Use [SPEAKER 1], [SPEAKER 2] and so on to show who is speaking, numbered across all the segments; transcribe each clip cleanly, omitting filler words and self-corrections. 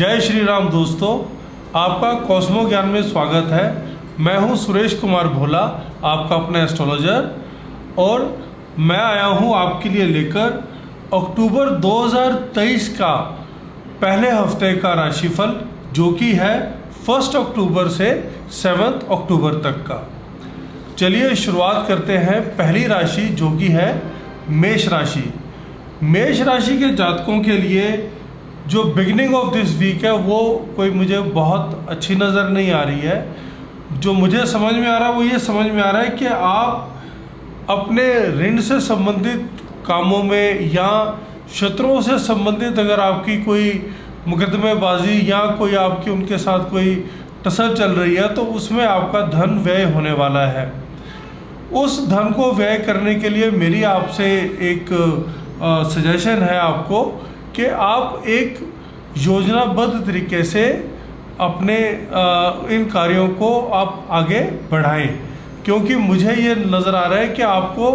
[SPEAKER 1] जय श्री राम दोस्तों, आपका कॉस्मो ज्ञान में स्वागत है। मैं हूं सुरेश कुमार भोला, आपका अपना एस्ट्रोलॉजर, और मैं आया हूं आपके लिए लेकर अक्टूबर 2023 का पहले हफ्ते का राशिफल, जो कि है 1 अक्टूबर से 7 अक्टूबर तक का। चलिए शुरुआत करते हैं पहली राशि, जो कि है मेष राशि। मेष राशि के जातकों के लिए जो बिगिनिंग ऑफ दिस वीक है वो कोई मुझे बहुत अच्छी नज़र नहीं आ रही है। जो मुझे समझ में आ रहा है वो ये समझ में आ रहा है कि आप अपने ऋण से संबंधित कामों में या शत्रुओं से संबंधित अगर आपकी कोई मुकदमेबाजी या कोई आपकी उनके साथ कोई टसल चल रही है तो उसमें आपका धन व्यय होने वाला है। उस धन को व्यय करने के लिए मेरी आपसे एक सजेशन है आपको कि आप एक योजनाबद्ध तरीके से अपने इन कार्यों को आप आगे बढ़ाएं, क्योंकि मुझे ये नज़र आ रहा है कि आपको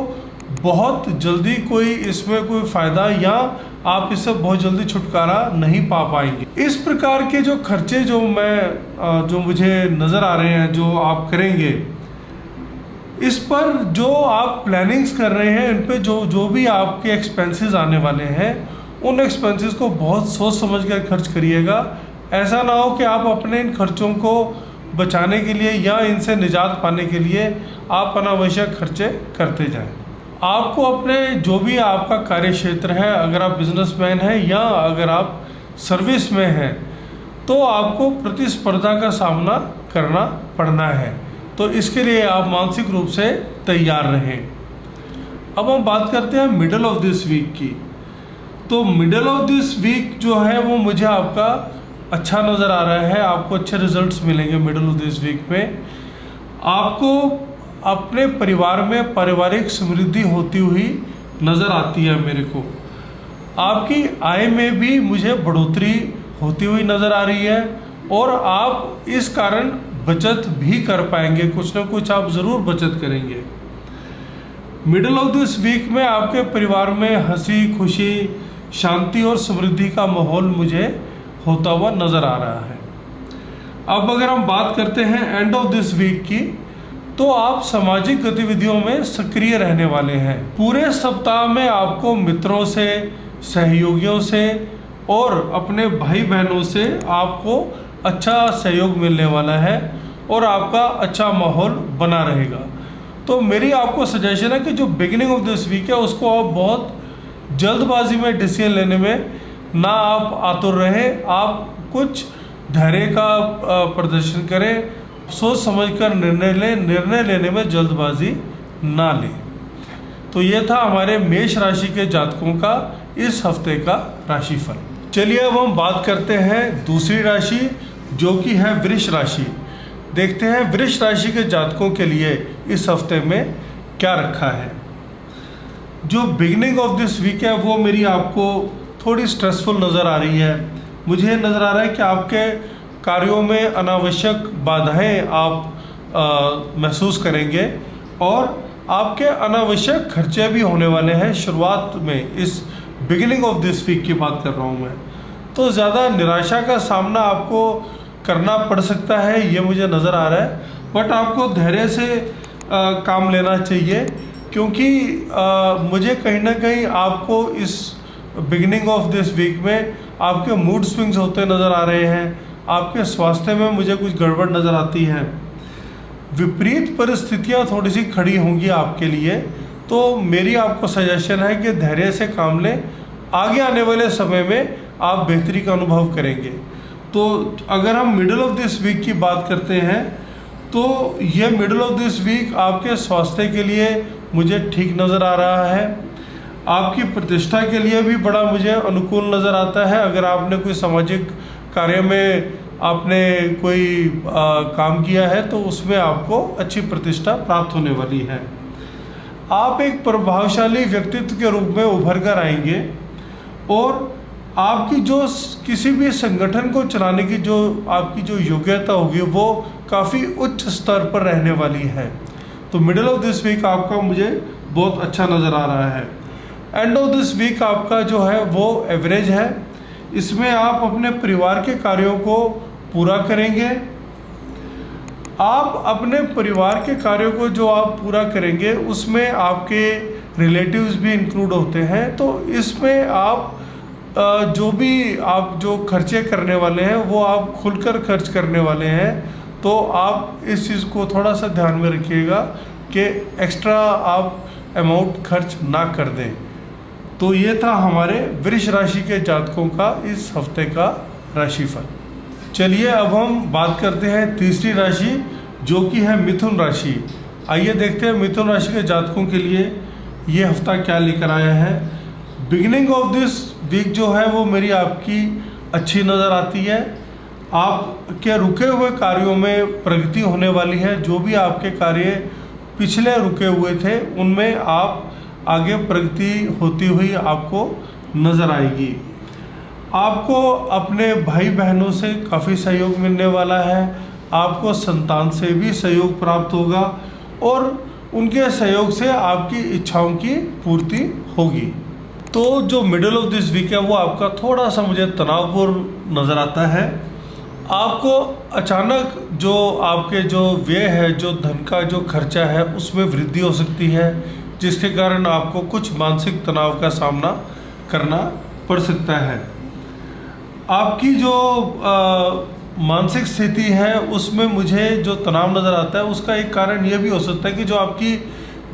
[SPEAKER 1] बहुत जल्दी कोई इसमें कोई फ़ायदा या आप इससे बहुत जल्दी छुटकारा नहीं पा पाएंगे। इस प्रकार के जो खर्चे जो मुझे नज़र आ रहे हैं जो आप करेंगे, इस पर जो आप प्लानिंग्स कर रहे हैं, इन पे जो भी आपके एक्सपेंसेस आने वाले हैं, उन एक्सपेंसेस को बहुत सोच समझ कर खर्च करिएगा। ऐसा ना हो कि आप अपने इन खर्चों को बचाने के लिए या इनसे निजात पाने के लिए आप अनावश्यक खर्चे करते जाएं। आपको अपने जो भी आपका कार्य क्षेत्र है, अगर आप बिजनेसमैन हैं या अगर आप सर्विस में हैं, तो आपको प्रतिस्पर्धा का सामना करना पड़ना है। तो इसके लिए आप मानसिक रूप से तैयार रहें। अब हम बात करते हैं मिडल ऑफ दिस वीक की। तो मिडल ऑफ दिस वीक जो है वो मुझे आपका अच्छा नज़र आ रहा है। आपको अच्छे रिजल्ट्स मिलेंगे मिडल ऑफ दिस वीक में। आपको अपने परिवार में पारिवारिक समृद्धि होती हुई नज़र आती है मेरे को। आपकी आय में भी मुझे बढ़ोतरी होती हुई नज़र आ रही है और आप इस कारण बचत भी कर पाएंगे, कुछ ना कुछ आप ज़रूर बचत करेंगे। मिडल ऑफ दिस वीक में आपके परिवार में हंसी खुशी, शांति और समृद्धि का माहौल मुझे होता हुआ नज़र आ रहा है। अब अगर हम बात करते हैं एंड ऑफ दिस वीक की, तो आप सामाजिक गतिविधियों में सक्रिय रहने वाले हैं। पूरे सप्ताह में आपको मित्रों से, सहयोगियों से और अपने भाई बहनों से आपको अच्छा सहयोग मिलने वाला है और आपका अच्छा माहौल बना रहेगा। तो मेरी आपको सजेशन है कि जो बिगिनिंग ऑफ दिस वीक है उसको आप बहुत जल्दबाजी में डिसीजन लेने में ना आप आतुर रहें। आप कुछ धैर्य का प्रदर्शन करें, सोच समझकर निर्णय लें, निर्णय लेने में जल्दबाजी ना लें। तो ये था हमारे मेष राशि के जातकों का इस हफ्ते का राशिफल। चलिए अब हम बात करते हैं दूसरी राशि, जो कि है वृष राशि। देखते हैं वृष राशि के जातकों के लिए इस हफ्ते में क्या रखा है। जो बिगिनिंग ऑफ दिस वीक है वो मेरी आपको थोड़ी स्ट्रेसफुल नज़र आ रही है। मुझे नज़र आ रहा है कि आपके कार्यों में अनावश्यक बाधाएं आप महसूस करेंगे और आपके अनावश्यक खर्चे भी होने वाले हैं बशुरुआत में। इस बिगिनिंग ऑफ दिस वीक की बात कर रहा हूँ मैं। तो ज़्यादा निराशा का सामना आपको करना पड़ सकता है, ये मुझे नज़र आ रहा है। बट आपको धैर्य से काम लेना चाहिए, क्योंकि मुझे कहीं ना कहीं आपको इस बिगिनिंग ऑफ दिस वीक में आपके मूड स्विंग्स होते नज़र आ रहे हैं। आपके स्वास्थ्य में मुझे कुछ गड़बड़ नज़र आती है। विपरीत परिस्थितियां थोड़ी सी खड़ी होंगी आपके लिए। तो मेरी आपको सजेशन है कि धैर्य से काम लें। आगे आने वाले समय में आप बेहतरी का अनुभव करेंगे। तो अगर हम मिडल ऑफ दिस वीक की बात करते हैं, तो ये मिडल ऑफ दिस वीक आपके स्वास्थ्य के लिए मुझे ठीक नज़र आ रहा है। आपकी प्रतिष्ठा के लिए भी बड़ा मुझे अनुकूल नज़र आता है। अगर आपने कोई सामाजिक कार्य में आपने कोई काम किया है तो उसमें आपको अच्छी प्रतिष्ठा प्राप्त होने वाली है। आप एक प्रभावशाली व्यक्तित्व के रूप में उभर कर आएंगे और आपकी जो किसी भी संगठन को चलाने की जो आपकी जो योग्यता होगी वो काफ़ी उच्च स्तर पर रहने वाली है। तो मिडिल ऑफ दिस वीक आपका मुझे बहुत अच्छा नज़र आ रहा है। एंड ऑफ दिस वीक आपका जो है वो एवरेज है। इसमें आप अपने परिवार के कार्यों को पूरा करेंगे। आप अपने परिवार के कार्यों को जो आप पूरा करेंगे उसमें आपके रिलेटिव्स भी इंक्लूड होते हैं, तो इसमें आप जो भी आप जो खर्चे करने वाले हैं वो आप खुलकर खर्च करने वाले हैं। तो आप इस चीज़ को थोड़ा सा ध्यान में रखिएगा कि एक्स्ट्रा आप अमाउंट खर्च ना कर दें। तो ये था हमारे वृष राशि के जातकों का इस हफ्ते का राशिफल। चलिए अब हम बात करते हैं तीसरी राशि जो कि है मिथुन राशि। आइए देखते हैं मिथुन राशि के जातकों के लिए ये हफ्ता क्या लेकर आया है। बिगिनिंग ऑफ दिस वीक जो है वो मेरी आपकी अच्छी नज़र आती है। आपके रुके हुए कार्यों में प्रगति होने वाली है। जो भी आपके कार्य पिछले रुके हुए थे उनमें आप आगे प्रगति होती हुई आपको नज़र आएगी। आपको अपने भाई बहनों से काफ़ी सहयोग मिलने वाला है। आपको संतान से भी सहयोग प्राप्त होगा और उनके सहयोग से आपकी इच्छाओं की पूर्ति होगी। तो जो मिडल ऑफ दिस वीक है वो आपका थोड़ा सा मुझे तनावपूर्ण नज़र आता है। आपको अचानक जो आपके जो व्यय है, जो धन का जो खर्चा है उसमें वृद्धि हो सकती है, जिसके कारण आपको कुछ मानसिक तनाव का सामना करना पड़ सकता है। आपकी जो मानसिक स्थिति है उसमें मुझे जो तनाव नज़र आता है उसका एक कारण ये भी हो सकता है कि जो आपकी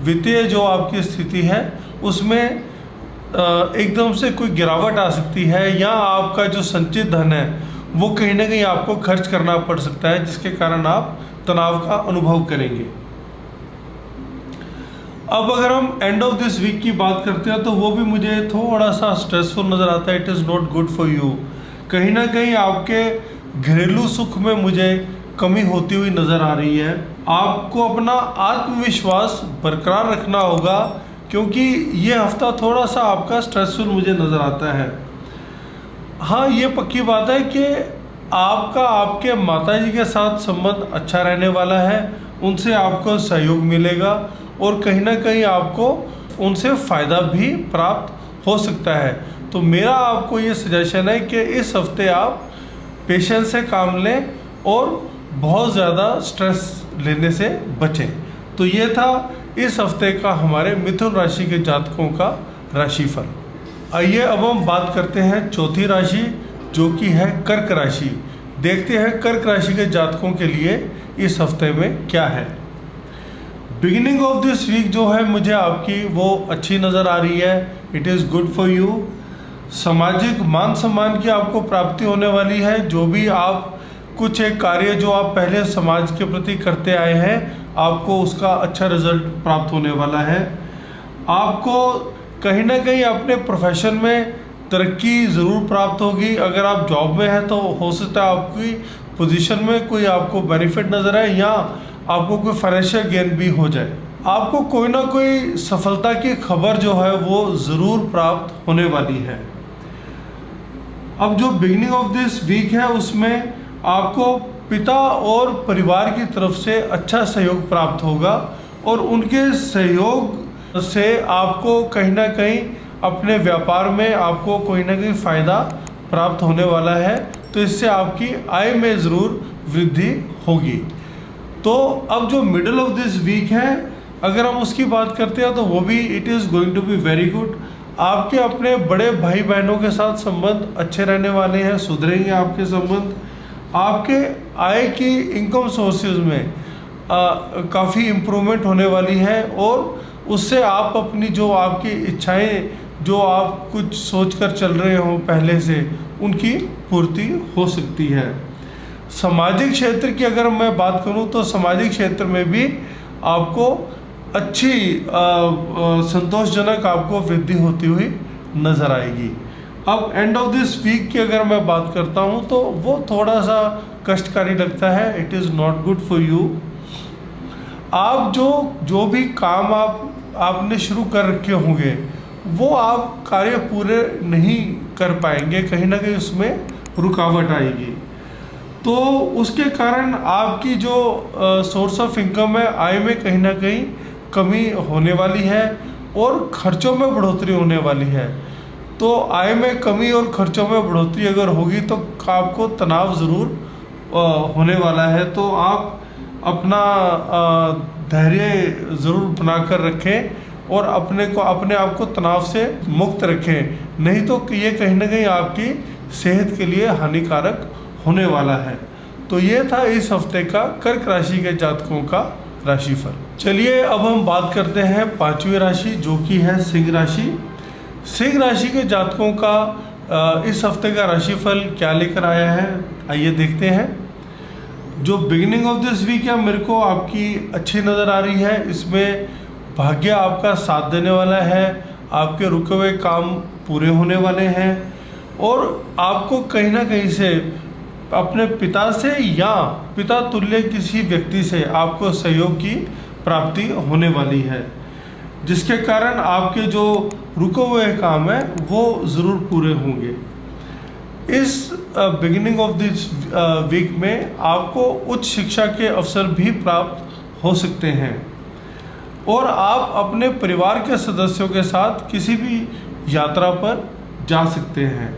[SPEAKER 1] वित्तीय जो आपकी स्थिति है उसमें एकदम से कोई गिरावट आ सकती है, या आपका जो संचित धन है वो कहीं ना कहीं आपको खर्च करना पड़ सकता है, जिसके कारण आप तनाव का अनुभव करेंगे। अब अगर हम एंड ऑफ दिस वीक की बात करते हैं तो वो भी मुझे थोड़ा सा स्ट्रेसफुल नज़र आता है। It is not good for you. कहीं ना कहीं आपके घरेलू सुख में मुझे कमी होती हुई नज़र आ रही है। आपको अपना आत्मविश्वास बरकरार रखना होगा क्योंकि ये हफ्ता थोड़ा सा आपका स्ट्रेसफुल मुझे नज़र आता है। हाँ, ये पक्की बात है कि आपका आपके माताजी के साथ संबंध अच्छा रहने वाला है। उनसे आपको सहयोग मिलेगा और कहीं ना कहीं आपको उनसे फ़ायदा भी प्राप्त हो सकता है। तो मेरा आपको ये सजेशन है कि इस हफ्ते आप पेशेंस से काम लें और बहुत ज़्यादा स्ट्रेस लेने से बचें। तो ये था इस हफ्ते का हमारे मिथुन राशि के जातकों का राशिफल। आइए अब हम बात करते हैं चौथी राशि जो कि है कर्क राशि। देखते हैं कर्क राशि के जातकों के लिए इस हफ्ते में क्या है। बिगिनिंग ऑफ दिस वीक जो है मुझे आपकी वो अच्छी नज़र आ रही है। It is good for you. सामाजिक मान सम्मान की आपको प्राप्ति होने वाली है। जो भी आप कुछ एक कार्य जो आप पहले समाज के प्रति करते आए हैं आपको उसका अच्छा रिजल्ट प्राप्त होने वाला है। आपको कहीं ना कहीं अपने प्रोफेशन में तरक्की ज़रूर प्राप्त होगी। अगर आप जॉब में हैं तो हो सकता है आपकी पोजीशन में कोई आपको बेनिफिट नज़र आए या आपको कोई फाइनेंशियल गेन भी हो जाए। आपको कोई ना कोई सफलता की खबर जो है वो ज़रूर प्राप्त होने वाली है। अब जो बिगिनिंग ऑफ दिस वीक है उसमें आपको पिता और परिवार की तरफ से अच्छा सहयोग प्राप्त होगा और उनके सहयोग से आपको कहीं ना कहीं अपने व्यापार में आपको कोई ना कोई फ़ायदा प्राप्त होने वाला है। तो इससे आपकी आय में ज़रूर वृद्धि होगी। तो अब जो मिडल ऑफ दिस वीक है अगर हम उसकी बात करते हैं तो वो भी it is going to be very good. आपके अपने बड़े भाई बहनों के साथ संबंध अच्छे रहने वाले हैं, सुधरेंगे आपके संबंध। आपके आय की इनकम सोर्सेज में काफ़ी इम्प्रूवमेंट होने वाली है और उससे आप अपनी जो आपकी इच्छाएं जो आप कुछ सोचकर चल रहे हो पहले से उनकी पूर्ति हो सकती है। सामाजिक क्षेत्र की अगर मैं बात करूं तो सामाजिक क्षेत्र में भी आपको अच्छी संतोषजनक आपको वृद्धि होती हुई नज़र आएगी। अब एंड ऑफ दिस वीक की अगर मैं बात करता हूं तो वो थोड़ा सा कष्टकारी लगता है। It is not good for you. आप जो भी काम आपने शुरू कर रखे होंगे वो आप कार्य पूरे नहीं कर पाएंगे, कहीं ना कहीं उसमें रुकावट आएगी। तो उसके कारण आपकी जो सोर्स ऑफ इनकम है, आय में कहीं ना कहीं कमी होने वाली है और खर्चों में बढ़ोतरी होने वाली है। तो आय में कमी और खर्चों में बढ़ोतरी अगर होगी तो आपको तनाव ज़रूर होने वाला है। तो आप अपना धैर्य ज़रूर बनाकर रखें और अपने आप को तनाव से मुक्त रखें, नहीं तो ये कहीं ना कहीं आपकी सेहत के लिए हानिकारक होने वाला है। तो ये था इस हफ्ते का कर्क राशि के जातकों का राशिफल। चलिए अब हम बात करते हैं पांचवी राशि, जो कि है सिंह राशि। सिंह राशि के जातकों का इस हफ्ते का राशिफल क्या लेकर आया है, आइए देखते हैं। जो बिगिनिंग ऑफ दिस वीक है मेरे को आपकी अच्छी नज़र आ रही है। इसमें भाग्य आपका साथ देने वाला है, आपके रुके हुए काम पूरे होने वाले हैं और आपको कहीं ना कहीं से अपने पिता से या पिता तुल्य किसी व्यक्ति से आपको सहयोग की प्राप्ति होने वाली है, जिसके कारण आपके जो रुके हुए काम है वो ज़रूर पूरे होंगे। इस बिगिनिंग ऑफ दिस वीक में आपको उच्च शिक्षा के अवसर भी प्राप्त हो सकते हैं और आप अपने परिवार के सदस्यों के साथ किसी भी यात्रा पर जा सकते हैं।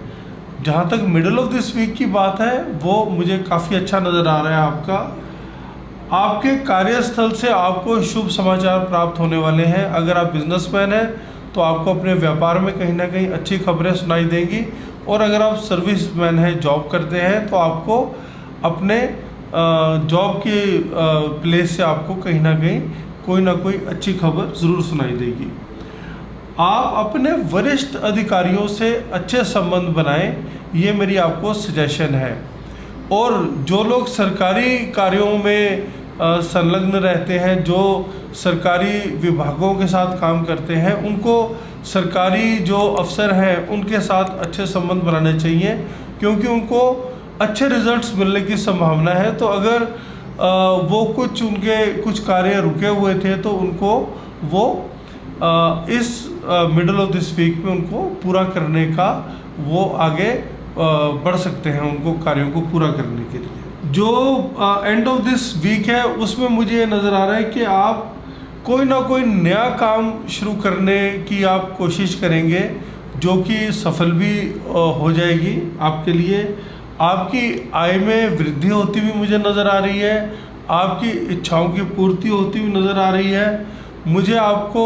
[SPEAKER 1] जहाँ तक मिडल ऑफ दिस वीक की बात है वो मुझे काफ़ी अच्छा नज़र आ रहा है आपका। आपके कार्यस्थल से आपको शुभ समाचार प्राप्त होने वाले हैं। अगर आप बिजनेसमैन हैं तो आपको अपने व्यापार में कहीं ना कहीं अच्छी खबरें सुनाई देंगी और अगर आप सर्विसमैन हैं, जॉब करते हैं, तो आपको अपने जॉब के प्लेस से आपको कहीं ना कोई अच्छी खबर ज़रूर सुनाई देगी। आप अपने वरिष्ठ अधिकारियों से अच्छे संबंध बनाएं, ये मेरी आपको सजेशन है। और जो लोग सरकारी कार्यों में संलग्न रहते हैं, जो सरकारी विभागों के साथ काम करते हैं, उनको सरकारी जो अफसर हैं उनके साथ अच्छे संबंध बनाने चाहिए, क्योंकि उनको अच्छे रिजल्ट्स मिलने की संभावना है। तो अगर वो उनके कुछ कार्य रुके हुए थे तो उनको वो इस मिडल ऑफ दिस वीक में उनको पूरा करने का वो आगे बढ़ सकते हैं, उनको कार्यों को पूरा करने के लिए। जो एंड ऑफ दिस वीक है उसमें मुझे ये नज़र आ रहा है कि आप कोई ना कोई नया काम शुरू करने की आप कोशिश करेंगे, जो कि सफल भी हो जाएगी आपके लिए। आपकी आय में वृद्धि होती हुई मुझे नज़र आ रही है, आपकी इच्छाओं की पूर्ति होती हुई नज़र आ रही है। मुझे आपको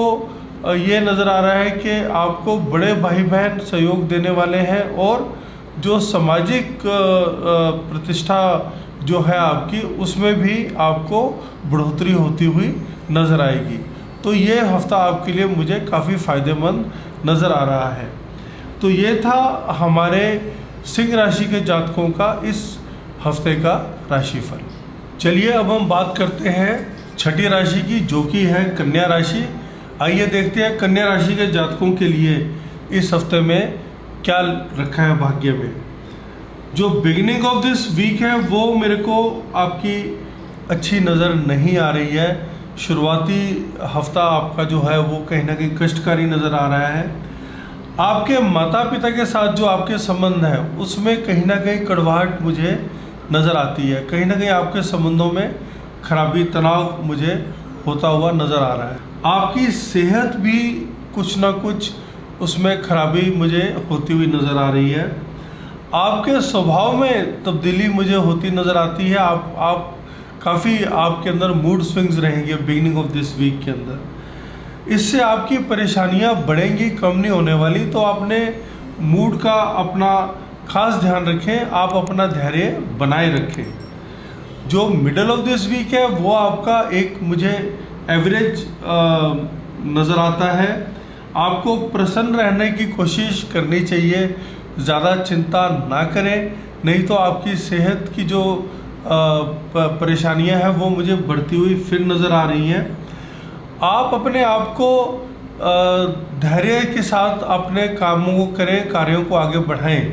[SPEAKER 1] ये नज़र आ रहा है कि आपको बड़े भाई बहन सहयोग देने वाले हैं और जो सामाजिक प्रतिष्ठा जो है आपकी, उसमें भी आपको बढ़ोतरी होती हुई नज़र आएगी। तो ये हफ्ता आपके लिए मुझे काफ़ी फ़ायदेमंद नज़र आ रहा है। तो ये था हमारे सिंह राशि के जातकों का इस हफ्ते का राशिफल। चलिए अब हम बात करते हैं छठी राशि की, जो कि है कन्या राशि। आइए देखते हैं कन्या राशि के जातकों के लिए इस हफ्ते में क्या रखा है भाग्य में। जो बिगिनिंग ऑफ दिस वीक है वो मेरे को आपकी अच्छी नज़र नहीं आ रही है। शुरुआती हफ्ता आपका जो है वो कहीं ना कहीं कष्टकारी नज़र आ रहा है। आपके माता पिता के साथ जो आपके संबंध है उसमें कहीं ना कहीं कड़वाहट मुझे नज़र आती है। कहीं ना कहीं आपके संबंधों में खराबी, तनाव मुझे होता हुआ नज़र आ रहा है। आपकी सेहत भी कुछ ना कुछ उसमें खराबी मुझे होती हुई नज़र आ रही है। आपके स्वभाव में तब्दीली मुझे होती नज़र आती है। आप काफ़ी आपके अंदर मूड स्विंग्स रहेंगे बिगिनिंग ऑफ दिस वीक के अंदर। इससे आपकी परेशानियां बढ़ेंगी, कम नहीं होने वाली। तो आपने मूड का अपना खास ध्यान रखें, आप अपना धैर्य बनाए रखें। जो मिडल ऑफ दिस वीक है वो आपका एक मुझे एवरेज नज़र आता है। आपको प्रसन्न रहने की कोशिश करनी चाहिए, ज़्यादा चिंता ना करें, नहीं तो आपकी सेहत की जो परेशानियां हैं वो मुझे बढ़ती हुई फिर नज़र आ रही हैं। आप अपने आप को धैर्य के साथ अपने कामों को करें, कार्यों को आगे बढ़ाएं,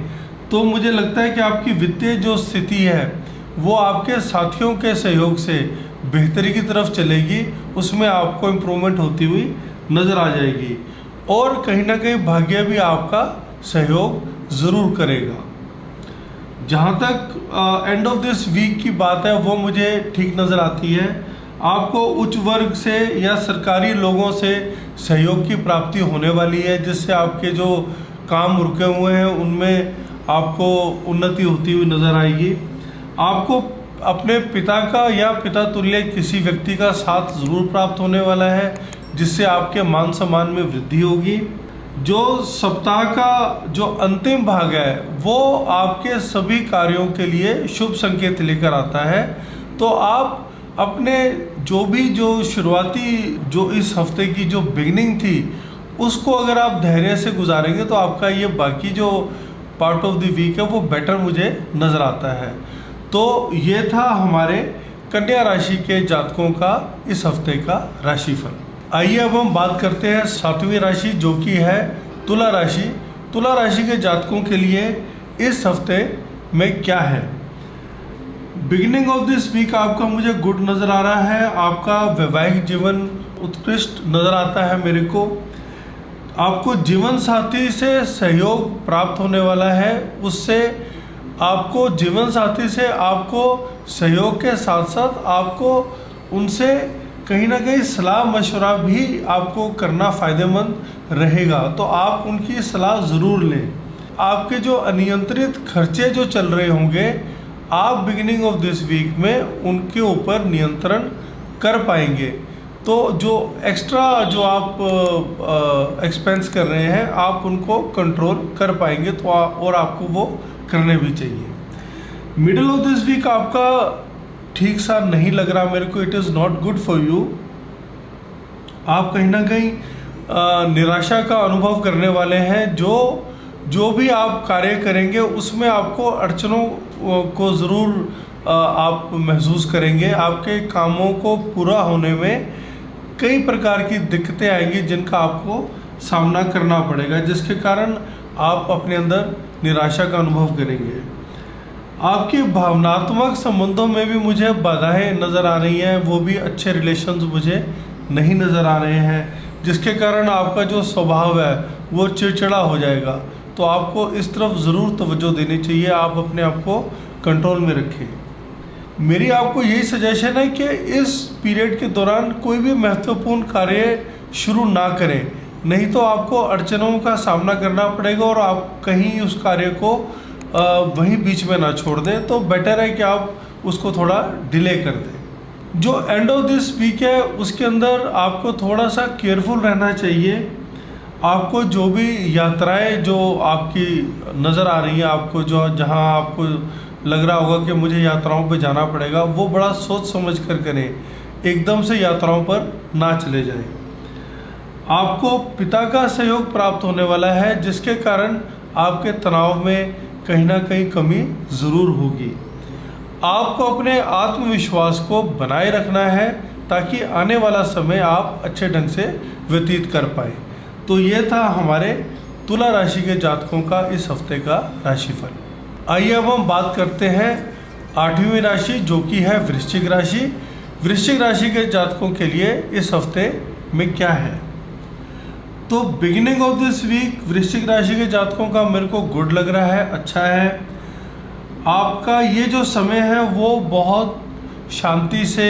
[SPEAKER 1] तो मुझे लगता है कि आपकी वित्तीय जो स्थिति है वो आपके साथियों के सहयोग से बेहतरी की तरफ चलेगी। उसमें आपको इम्प्रूवमेंट होती हुई नज़र आ जाएगी और कहीं ना कहीं भाग्य भी आपका सहयोग ज़रूर करेगा। जहाँ तक एंड ऑफ दिस वीक की बात है वो मुझे ठीक नज़र आती है। आपको उच्च वर्ग से या सरकारी लोगों से सहयोग की प्राप्ति होने वाली है, जिससे आपके जो काम रुके हुए हैं उनमें आपको उन्नति होती हुई नज़र आएगी। आपको अपने पिता का या पिता तुल्य किसी व्यक्ति का साथ ज़रूर प्राप्त होने वाला है, जिससे आपके मान सम्मान में वृद्धि होगी। जो सप्ताह का जो अंतिम भाग है वो आपके सभी कार्यों के लिए शुभ संकेत लेकर आता है। तो आप अपने जो शुरुआती जो इस हफ्ते की जो बिगनिंग थी उसको अगर आप धैर्य से गुजारेंगे तो आपका ये बाकी जो पार्ट ऑफ द वीक है वो बेटर मुझे नज़र आता है। तो ये था हमारे कन्या राशि के जातकों का इस हफ्ते का राशिफल। आइए अब हम बात करते हैं 7वीं राशि जो कि है तुला राशि। तुला राशि के जातकों के लिए इस हफ्ते में क्या है। बिगिनिंग ऑफ दिस वीक आपका मुझे गुड नज़र आ रहा है। आपका वैवाहिक जीवन उत्कृष्ट नज़र आता है मेरे को। आपको जीवन साथी से सहयोग प्राप्त होने वाला है। उससे आपको जीवन साथी से आपको सहयोग के साथ साथ आपको उनसे कहीं ना कहीं सलाह मशवरा भी आपको करना फ़ायदेमंद रहेगा। तो आप उनकी सलाह ज़रूर लें। आपके जो अनियंत्रित खर्चे जो चल रहे होंगे आप बिगिनिंग ऑफ दिस वीक में उनके ऊपर नियंत्रण कर पाएंगे। तो जो एक्स्ट्रा जो आप एक्सपेंस कर रहे हैं आप उनको कंट्रोल कर पाएंगे। तो और आपको वो करने भी चाहिए। मिडल ऑफ दिस वीक आपका ठीक सा नहीं लग रहा मेरे को। It is not good for you. आप कहीं ना कहीं निराशा का अनुभव करने वाले हैं। जो भी आप कार्य करेंगे उसमें आपको अड़चनों को ज़रूर आप महसूस करेंगे। आपके कामों को पूरा होने में कई प्रकार की दिक्कतें आएंगी जिनका आपको सामना करना पड़ेगा, जिसके कारण आप अपने अंदर निराशा का अनुभव करेंगे। आपके भावनात्मक संबंधों में भी मुझे बाधाएं नज़र आ रही हैं। वो भी अच्छे रिलेशंस मुझे नहीं नज़र आ रहे हैं, जिसके कारण आपका जो स्वभाव है वो चिड़चिड़ा हो जाएगा। तो आपको इस तरफ ज़रूर तवज्जो देनी चाहिए। आप अपने आप को कंट्रोल में रखें। मेरी आपको यही सजेशन है कि इस पीरियड के दौरान कोई भी महत्वपूर्ण कार्य शुरू ना करें, नहीं तो आपको अड़चनों का सामना करना पड़ेगा और आप कहीं उस कार्य को वहीं बीच में ना छोड़ दें। तो बेटर है कि आप उसको थोड़ा डिले कर दें। जो एंड ऑफ दिस वीक है उसके अंदर आपको थोड़ा सा केयरफुल रहना चाहिए। आपको जो भी यात्राएं जो आपकी नज़र आ रही हैं, आपको जो जहां आपको लग रहा होगा कि मुझे यात्राओं पे जाना पड़ेगा, वो बड़ा सोच समझ कर करें। एकदम से यात्राओं पर ना चले जाएं। आपको पिता का सहयोग प्राप्त होने वाला है, जिसके कारण आपके तनाव में कहीं ना कहीं कमी ज़रूर होगी। आपको अपने आत्मविश्वास को बनाए रखना है ताकि आने वाला समय आप अच्छे ढंग से व्यतीत कर पाएँ। तो ये था हमारे तुला राशि के जातकों का इस हफ्ते का राशिफल। आइए अब हम बात करते हैं 8वीं राशि जो कि है वृश्चिक राशि। वृश्चिक राशि के जातकों के लिए इस हफ्ते में क्या है। तो बिगिनिंग ऑफ दिस वीक वृश्चिक राशि के जातकों का मेरे को गुड लग रहा है, अच्छा है। आपका ये जो समय है वो बहुत शांति से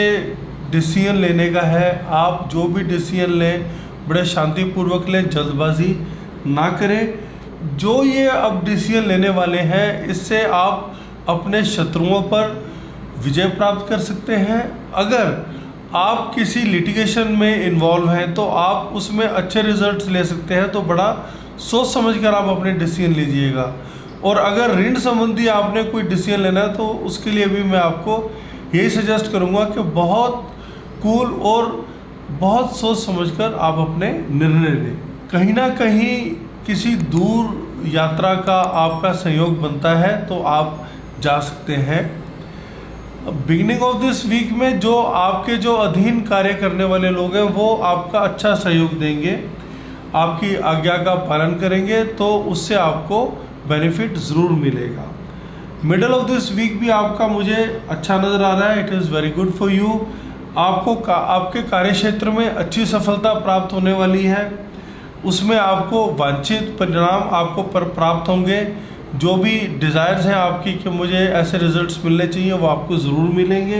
[SPEAKER 1] डिसीजन लेने का है। आप जो भी डिसीजन लें बड़े शांतिपूर्वक लें, जल्दबाजी ना करें। जो ये अब डिसीजन लेने वाले हैं इससे आप अपने शत्रुओं पर विजय प्राप्त कर सकते हैं। अगर आप किसी लिटिगेशन में इन्वॉल्व हैं तो आप उसमें अच्छे रिजल्ट्स ले सकते हैं। तो बड़ा सोच समझ कर आप अपने डिसीजन लीजिएगा। और अगर ऋण संबंधी आपने कोई डिसीजन लेना है तो उसके लिए भी मैं आपको यही सजेस्ट करूंगा कि बहुत कूल और बहुत सोच समझकर आप अपने निर्णय लें। कहीं ना कहीं किसी दूर यात्रा का आपका सहयोग बनता है तो आप जा सकते हैं। बिगिनिंग ऑफ दिस वीक में जो आपके जो अधीन कार्य करने वाले लोग हैं वो आपका अच्छा सहयोग देंगे, आपकी आज्ञा का पालन करेंगे, तो उससे आपको बेनिफिट ज़रूर मिलेगा। मिडल ऑफ दिस वीक भी आपका मुझे अच्छा नज़र आ रहा है। It is very good for you. आपको आपके कार्य क्षेत्र में अच्छी सफलता प्राप्त होने वाली है। उसमें आपको वांछित परिणाम आपको प्राप्त होंगे। जो भी डिज़ायर्स हैं आपकी कि मुझे ऐसे रिजल्ट्स मिलने चाहिए वो आपको ज़रूर मिलेंगे।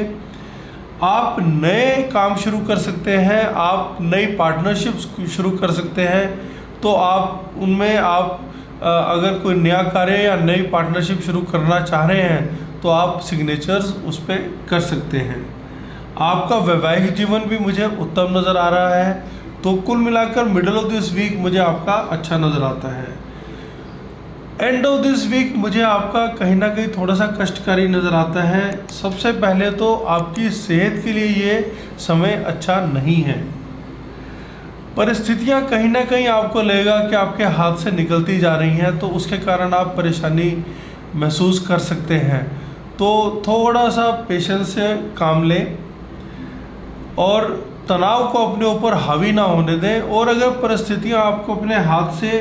[SPEAKER 1] आप नए काम शुरू कर सकते हैं, आप नई पार्टनरशिप्स शुरू कर सकते हैं। तो आप उनमें आप अगर कोई नया कार्य या नई पार्टनरशिप शुरू करना चाह रहे हैं तो आप सिग्नेचर्स उस पर कर सकते हैं। आपका वैवाहिक जीवन भी मुझे उत्तम नज़र आ रहा है, तो कुल मिलाकर मिडल ऑफ दिस वीक मुझे आपका अच्छा नज़र आता है। एंड ऑफ दिस वीक मुझे आपका कहीं ना कहीं थोड़ा सा कष्टकारी नज़र आता है। सबसे पहले तो आपकी सेहत के लिए ये समय अच्छा नहीं है। परिस्थितियां कहीं ना कहीं आपको लगेगा कि आपके हाथ से निकलती जा रही हैं, तो उसके कारण आप परेशानी महसूस कर सकते हैं। तो थोड़ा सा पेशेंस से काम लें और तनाव को अपने ऊपर हावी ना होने दें। और अगर परिस्थितियां आपको अपने हाथ से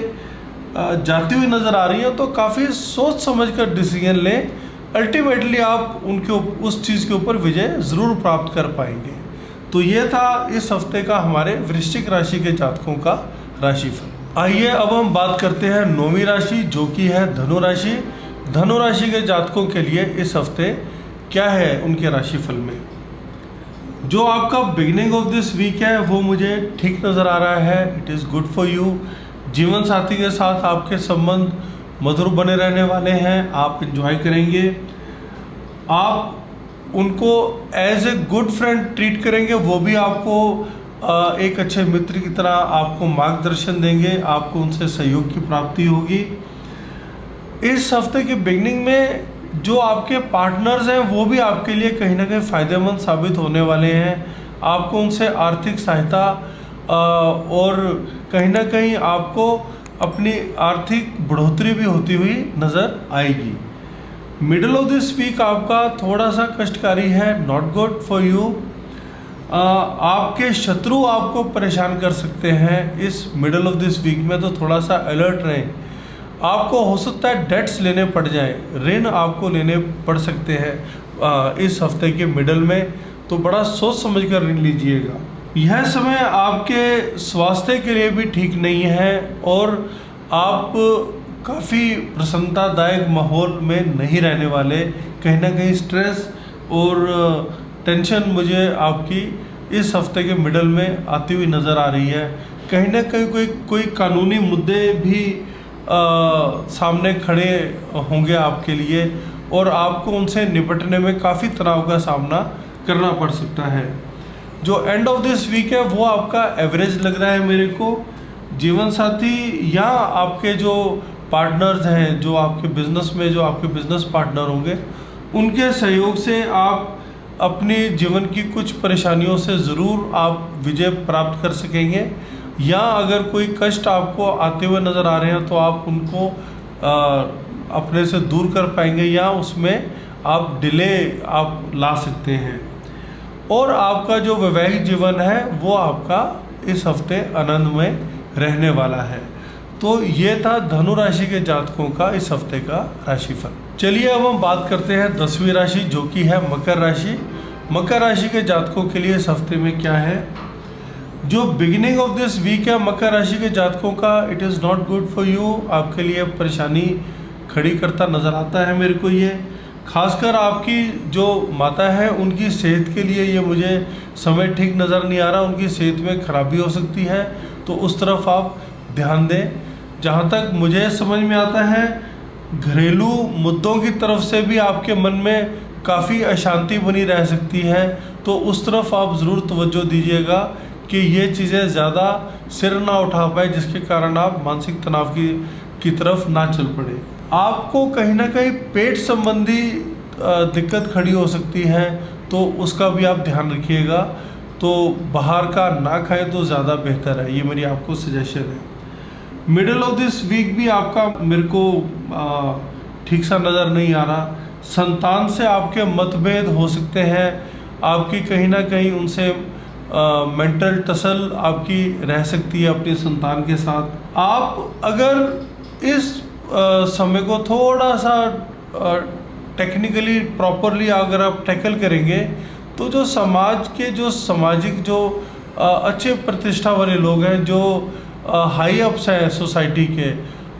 [SPEAKER 1] जाती हुई नज़र आ रही हैं तो काफ़ी सोच समझकर डिसीजन लें। अल्टीमेटली आप उस चीज़ के ऊपर विजय ज़रूर प्राप्त कर पाएंगे। तो ये था इस हफ्ते का हमारे वृश्चिक राशि के जातकों का राशिफल। आइए अब हम बात करते हैं 9वीं राशि, जो कि है धनु राशि। धनु राशि के जातकों के लिए इस हफ्ते क्या है उनके राशिफल में। जो आपका बिगिनिंग ऑफ दिस वीक है वो मुझे ठीक नज़र आ रहा है। It is good for you. जीवन साथी के साथ आपके संबंध मधुर बने रहने वाले हैं, आप एंजॉय करेंगे। आप उनको as a good friend treat करेंगे, वो भी आपको एक अच्छे मित्र की तरह आपको मार्गदर्शन देंगे, आपको उनसे सहयोग की प्राप्ति होगी। इस हफ्ते के बिगनिंग में जो आपके पार्टनर्स हैं वो भी आपके लिए कहीं ना कहीं फ़ायदेमंद साबित होने वाले हैं। आपको उनसे आर्थिक सहायता और कहीं ना कहीं आपको अपनी आर्थिक बढ़ोतरी भी होती हुई नज़र आएगी। मिडल ऑफ दिस वीक आपका थोड़ा सा कष्टकारी है, नॉट गुड फॉर यू। आपके शत्रु आपको परेशान कर सकते हैं इस मिडल ऑफ दिस वीक में, तो थोड़ा सा अलर्ट रहें। आपको हो सकता है डेट्स लेने पड़ जाएं, ऋण आपको लेने पड़ सकते हैं इस हफ्ते के मिडल में, तो बड़ा सोच समझ कर ऋण लीजिएगा। यह समय आपके स्वास्थ्य के लिए भी ठीक नहीं है और आप काफ़ी प्रसन्नतादायक माहौल में नहीं रहने वाले। कहीं ना कहीं स्ट्रेस और टेंशन मुझे आपकी इस हफ्ते के मिडल में आती हुई नज़र आ रही है। कहीं ना कहीं कोई कानूनी मुद्दे भी सामने खड़े होंगे आपके लिए और आपको उनसे निपटने में काफ़ी तनाव का सामना करना पड़ सकता है। जो एंड ऑफ दिस वीक है वो आपका एवरेज लग रहा है मेरे को। जीवन साथी या आपके जो पार्टनर्स हैं, जो आपके बिजनेस में जो आपके बिजनेस पार्टनर होंगे, उनके सहयोग से आप अपनी जीवन की कुछ परेशानियों से ज़रूर आप विजय प्राप्त कर सकेंगे। या अगर कोई कष्ट आपको आते हुए नज़र आ रहे हैं तो आप उनको अपने से दूर कर पाएंगे या उसमें आप डिले आप ला सकते हैं। और आपका जो वैवाहिक जीवन है वो आपका इस हफ्ते आनंदमय रहने वाला है। तो ये था धनु राशि के जातकों का इस हफ्ते का राशिफल। चलिए अब हम बात करते हैं 10वीं राशि, जो कि है मकर राशि। मकर राशि के जातकों के लिए इस हफ्ते में क्या है। जो बिगिनिंग ऑफ दिस वीक है मकर राशि के जातकों का, it is not good for you. आपके लिए परेशानी खड़ी करता नज़र आता है मेरे को ये। खासकर आपकी जो माता है उनकी सेहत के लिए ये मुझे समय ठीक नज़र नहीं आ रहा। उनकी सेहत में खराबी हो सकती है, तो उस तरफ आप ध्यान दें। जहाँ तक मुझे समझ में आता है, घरेलू मुद्दों की तरफ से भी आपके मन में काफ़ी अशांति बनी रह सकती है, तो उस तरफ आप ज़रूर तवज्जो दीजिएगा कि ये चीज़ें ज़्यादा सिर ना उठा पाए, जिसके कारण आप मानसिक तनाव की तरफ ना चल पड़े। आपको कहीं ना कहीं पेट संबंधी दिक्कत खड़ी हो सकती है, तो उसका भी आप ध्यान रखिएगा। तो बाहर का ना खाएं तो ज़्यादा बेहतर है, ये मेरी आपको सजेशन है। मिडिल ऑफ दिस वीक भी आपका मेरे को ठीक सा नज़र नहीं आ रहा। संतान से आपके मतभेद हो सकते हैं, आपकी कहीं ना कहीं उनसे मेंटल टसल आपकी रह सकती है अपनी संतान के साथ। आप अगर इस समय को थोड़ा सा टेक्निकली प्रॉपरली अगर आप टैकल करेंगे, तो जो समाज के जो सामाजिक जो अच्छे प्रतिष्ठा वाले लोग हैं, जो हाई अप्स हैं सोसाइटी के,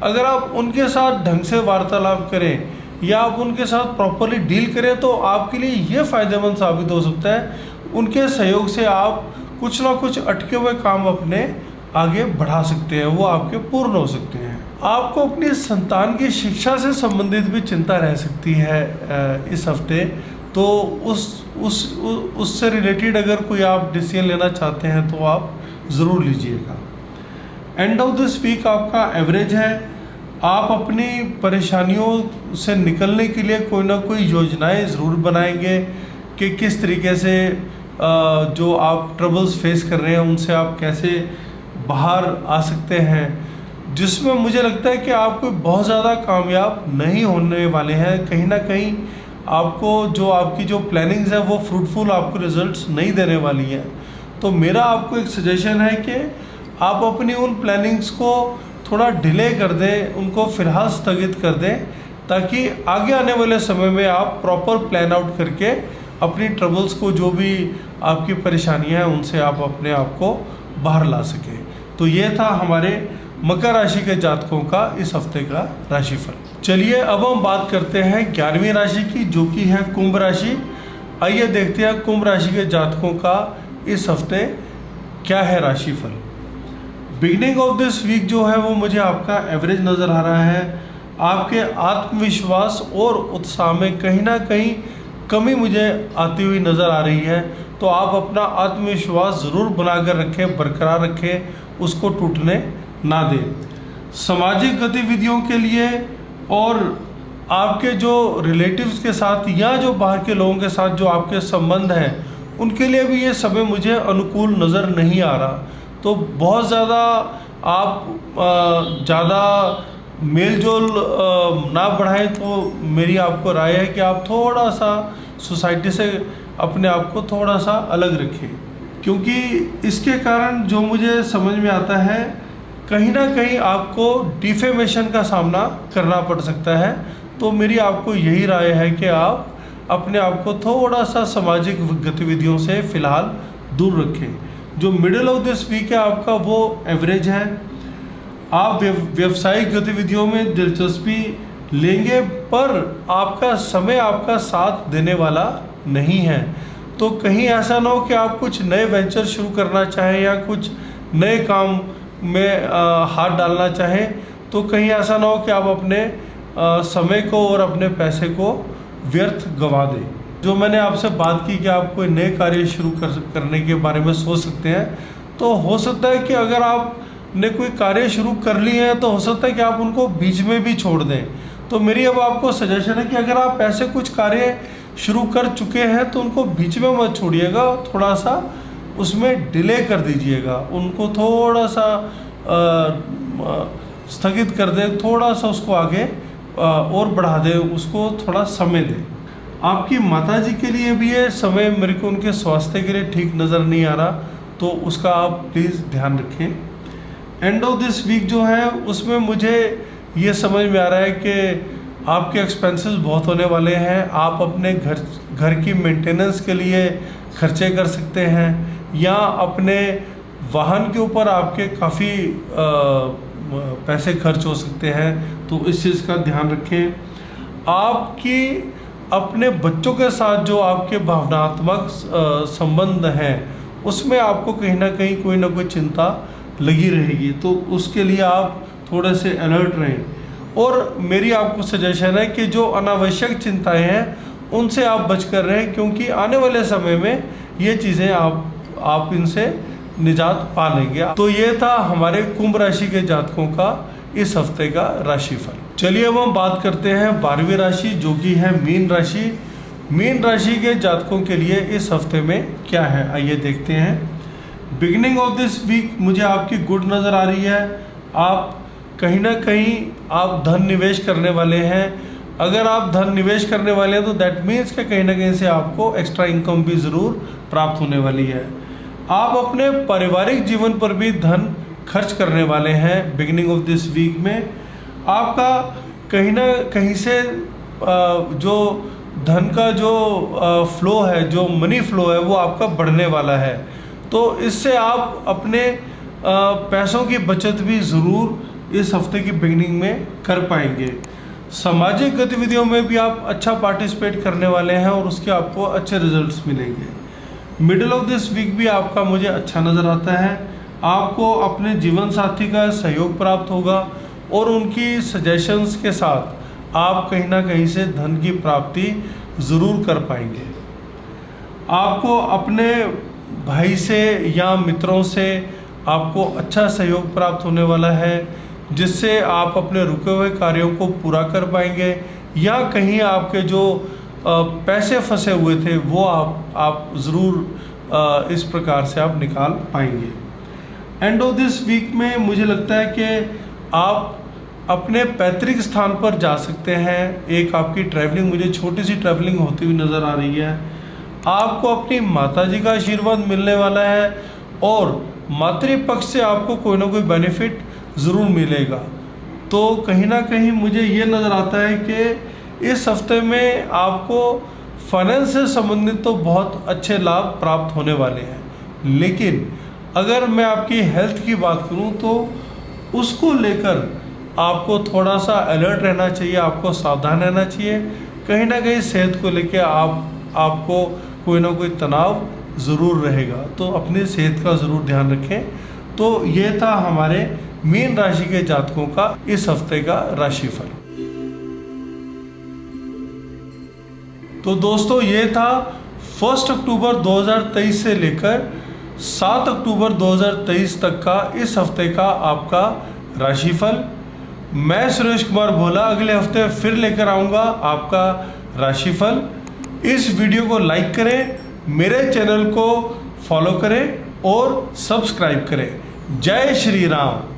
[SPEAKER 1] अगर आप उनके साथ ढंग से वार्तालाप करें या आप उनके साथ प्रॉपरली डील करें, तो आपके लिए ये फ़ायदेमंद साबित हो सकता है। उनके सहयोग से आप कुछ ना कुछ अटके हुए काम अपने आगे बढ़ा सकते हैं, वो आपके पूर्ण हो सकते हैं। आपको अपनी संतान की शिक्षा से संबंधित भी चिंता रह सकती है इस हफ्ते। तो उससे रिलेटेड अगर कोई आप डिसीजन लेना चाहते हैं तो आप ज़रूर लीजिएगा। एंड ऑफ दिस वीक आपका एवरेज है। आप अपनी परेशानियों से निकलने के लिए कोई ना कोई योजनाएं ज़रूर बनाएंगे कि किस तरीके से जो आप ट्रबल्स फेस कर रहे हैं उनसे आप कैसे बाहर आ सकते हैं, जिसमें मुझे लगता है कि आप कोई बहुत ज़्यादा कामयाब नहीं होने वाले हैं। कहीं ना कहीं आपको जो आपकी जो प्लानिंग्स है वो फ्रूटफुल आपको रिजल्ट्स नहीं देने वाली हैं। तो मेरा आपको एक सजेशन है कि आप अपनी उन प्लानिंग्स को थोड़ा डिले कर दें, उनको फ़िलहाल स्थगित कर दें, ताकि आगे आने वाले समय में आप प्रॉपर प्लान आउट करके अपनी ट्रबल्स को, जो भी आपकी परेशानियां हैं, उनसे आप अपने आप को बाहर ला सकें। तो ये था हमारे मकर राशि के जातकों का इस हफ्ते का राशिफल। चलिए अब हम बात करते हैं 11वीं राशि की, जो कि है कुंभ राशि। आइए देखते हैं कुंभ राशि के जातकों का इस हफ्ते क्या है राशिफल। बिगनिंग ऑफ दिस वीक जो है वो मुझे आपका एवरेज नज़र आ रहा है। आपके आत्मविश्वास और उत्साह में कहीं ना कहीं कमी मुझे आती हुई नज़र आ रही है। तो आप अपना आत्मविश्वास ज़रूर बनाकर रखें, बरकरार रखें, उसको टूटने ना दें। सामाजिक गतिविधियों के लिए और आपके जो रिलेटिव्स के साथ या जो बाहर के लोगों के साथ जो आपके संबंध हैं, उनके लिए भी ये समय मुझे अनुकूल नज़र नहीं आ रहा। तो बहुत ज़्यादा आप ज़्यादा मेल जोल ना बढ़ाएं। तो मेरी आपको राय है कि आप थोड़ा सा सोसाइटी से अपने आप को थोड़ा सा अलग रखें, क्योंकि इसके कारण जो मुझे समझ में आता है, कहीं ना कहीं आपको डिफेमेशन का सामना करना पड़ सकता है। तो मेरी आपको यही राय है कि आप अपने आप को थोड़ा सा सामाजिक गतिविधियों से फ़िलहाल दूर रखें। जो मिडिल ऑफ दिस वीक है आपका वो एवरेज है। आप व्यवसायिक गतिविधियों में दिलचस्पी लेंगे, पर आपका समय आपका साथ देने वाला नहीं है। तो कहीं ऐसा ना हो कि आप कुछ नए वेंचर शुरू करना चाहें या कुछ नए काम में हाथ डालना चाहें, तो कहीं ऐसा ना हो कि आप अपने समय को और अपने पैसे को व्यर्थ गंवा दें। जो मैंने आपसे बात की कि आप कोई नए कार्य शुरू करने के बारे में सोच सकते हैं, तो हो सकता है कि अगर आपने कोई कार्य शुरू कर लिए हैं तो हो सकता है कि आप उनको बीच में भी छोड़ दें। तो मेरी अब आपको सजेशन है कि अगर आप ऐसे कुछ कार्य शुरू कर चुके हैं तो उनको बीच में मत छोड़िएगा, थोड़ा सा उसमें डिले कर दीजिएगा, उनको थोड़ा सा स्थगित कर दें, थोड़ा सा उसको आगे और बढ़ा दें, उसको थोड़ा समय दें। आपकी माताजी के लिए भी ये समय मेरे को उनके स्वास्थ्य के लिए ठीक नज़र नहीं आ रहा, तो उसका आप प्लीज़ ध्यान रखें। एंड ऑफ दिस वीक जो है उसमें मुझे ये समझ में आ रहा है कि आपके एक्सपेंसेस बहुत होने वाले हैं। आप अपने घर की मेंटेनेंस के लिए खर्चे कर सकते हैं, या अपने वाहन के ऊपर आपके काफ़ी पैसे खर्च हो सकते हैं। तो इस चीज़ का ध्यान रखें। आपकी अपने बच्चों के साथ जो आपके भावनात्मक संबंध हैं, उसमें आपको कहीं ना कहीं कोई ना कोई चिंता लगी रहेगी। तो उसके लिए आप थोड़े से अलर्ट रहें। और मेरी आपको सजेशन है कि जो अनावश्यक चिंताएं हैं उनसे आप बच कर रहें, क्योंकि आने वाले समय में ये चीज़ें आप इनसे निजात पा लेंगे। तो ये था हमारे कुंभ राशि के जातकों का इस हफ्ते का राशिफल। चलिए अब हम बात करते हैं 12वीं राशि, जो कि है मीन राशि। मीन राशि के जातकों के लिए इस हफ्ते में क्या है, आइए देखते हैं। बिगिनिंग ऑफ दिस वीक मुझे आपकी गुड नज़र आ रही है। आप कहीं ना कहीं आप धन निवेश करने वाले हैं। अगर आप धन निवेश करने वाले हैं तो दैट मीन्स कि कहीं ना कहीं से आपको एक्स्ट्रा इनकम भी ज़रूर प्राप्त होने वाली है। आप अपने पारिवारिक जीवन पर भी धन खर्च करने वाले हैं बिगिनिंग ऑफ दिस वीक में। आपका कहीं ना कहीं से जो धन का जो फ्लो है, जो मनी फ्लो है, वो आपका बढ़ने वाला है। तो इससे आप अपने पैसों की बचत भी ज़रूर इस हफ्ते की बिगिनिंग में कर पाएंगे। सामाजिक गतिविधियों में भी आप अच्छा पार्टिसिपेट करने वाले हैं और उसके आपको अच्छे रिजल्ट्स मिलेंगे। मिडिल ऑफ दिस वीक भी आपका मुझे अच्छा नज़र आता है। आपको अपने जीवन साथी का सहयोग प्राप्त होगा और उनकी सजेशंस के साथ आप कहीं ना कहीं से धन की प्राप्ति ज़रूर कर पाएंगे। आपको अपने भाई से या मित्रों से आपको अच्छा सहयोग प्राप्त होने वाला है, जिससे आप अपने रुके हुए कार्यों को पूरा कर पाएंगे, या कहीं आपके जो पैसे फंसे हुए थे वो आप ज़रूर इस प्रकार से आप निकाल पाएंगे। एंड ऑफ दिस वीक में मुझे लगता है कि आप अपने पैतृक स्थान पर जा सकते हैं। एक आपकी ट्रैवलिंग, मुझे छोटी सी ट्रैवलिंग होती हुई नज़र आ रही है। आपको अपनी माता जी का आशीर्वाद मिलने वाला है और मातृपक्ष से आपको कोई ना कोई बेनिफिट ज़रूर मिलेगा। तो कहीं ना कहीं मुझे ये नज़र आता है कि इस हफ्ते में आपको फाइनेंस से संबंधित तो बहुत अच्छे लाभ प्राप्त होने वाले हैं, लेकिन अगर मैं आपकी हेल्थ की बात करूं तो उसको लेकर आपको थोड़ा सा अलर्ट रहना चाहिए, आपको सावधान रहना चाहिए। कहीं ना कहीं सेहत को लेकर आपको कोई ना कोई तनाव ज़रूर रहेगा, तो अपनी सेहत का ज़रूर ध्यान रखें। तो ये था हमारे मीन राशि के जातकों का इस हफ्ते का राशिफल। तो दोस्तों ये था 1 अक्टूबर 2023 से लेकर 7 अक्टूबर 2023 तक का इस हफ्ते का आपका राशिफल। मैं सुरेश कुमार भोला अगले हफ्ते फिर लेकर आऊँगा आपका राशिफल। इस वीडियो को लाइक करें, मेरे चैनल को फॉलो करें और सब्सक्राइब करें। जय श्री राम।